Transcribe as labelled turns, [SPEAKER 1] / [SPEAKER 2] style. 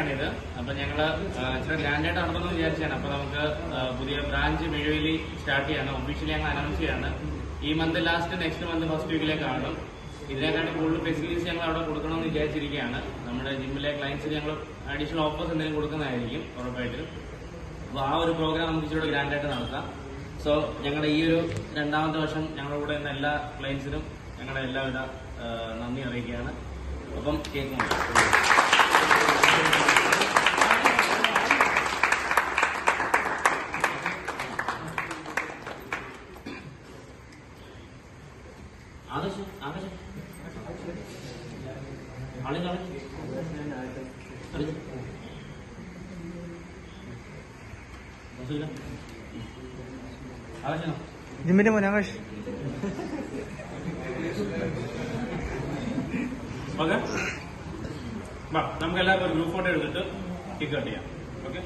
[SPEAKER 1] ആനിവേഴ്സറിയാണിത്. അപ്പൊ ഞങ്ങള് ഇച്ചിരി ഗ്രാൻഡായിട്ട് നടത്തണമെന്ന് വിചാരിച്ചാണ്. അപ്പൊ നമുക്ക് പുതിയ ബ്രാഞ്ച് മെഴുവേലി സ്റ്റാർട്ട് ചെയ്യാണ്. ഒഫീഷ്യലി ഞങ്ങൾ അനൗൺസ് ചെയ്യാണ്. ഈ month last, next month first വീക്കിലേക്ക് കാണും. ഇതിനെക്കാട്ടി കൂടുതൽ ഫെസിലിറ്റീസ് ഞങ്ങൾ അവിടെ കൊടുക്കണമെന്ന് വിചാരിച്ചിരിക്കുകയാണ്. നമ്മുടെ ജിമ്മിലെ ക്ലയൻസിന് ഞങ്ങൾ അഡീഷണൽ ഓഫേഴ്സ് എന്തെങ്കിലും കൊടുക്കുന്നതായിരിക്കും ഉറപ്പായിട്ടും. അപ്പൊ ആ ഒരു പ്രോഗ്രാം നമുക്ക് ഇച്ചിരി ഗ്രാൻഡായിട്ട് നടത്താം. സോ ഞങ്ങളുടെ ഈ ഒരു 2ാമത്തെ വർഷം ഞങ്ങളുടെ കൂടെ ഇന്ന് എല്ലാ ക്ലയൻസിനും ഞങ്ങളുടെ എല്ലാവിധ നന്ദി അറിയിക്കുകയാണ്. അപ്പം കേക്ക് ആകാശം ആകാശം ആളികൾ
[SPEAKER 2] ജിമ്മിന്റെ മോൻ ആകാശ്.
[SPEAKER 1] ഓക്കെ, നമുക്ക് എല്ലാവർക്കും ഒരു ഗ്രൂപ്പ് ഫോട്ടോ എടുത്തിട്ട് കേക്ക് കട്ട് ചെയ്യാം. ഓക്കെ.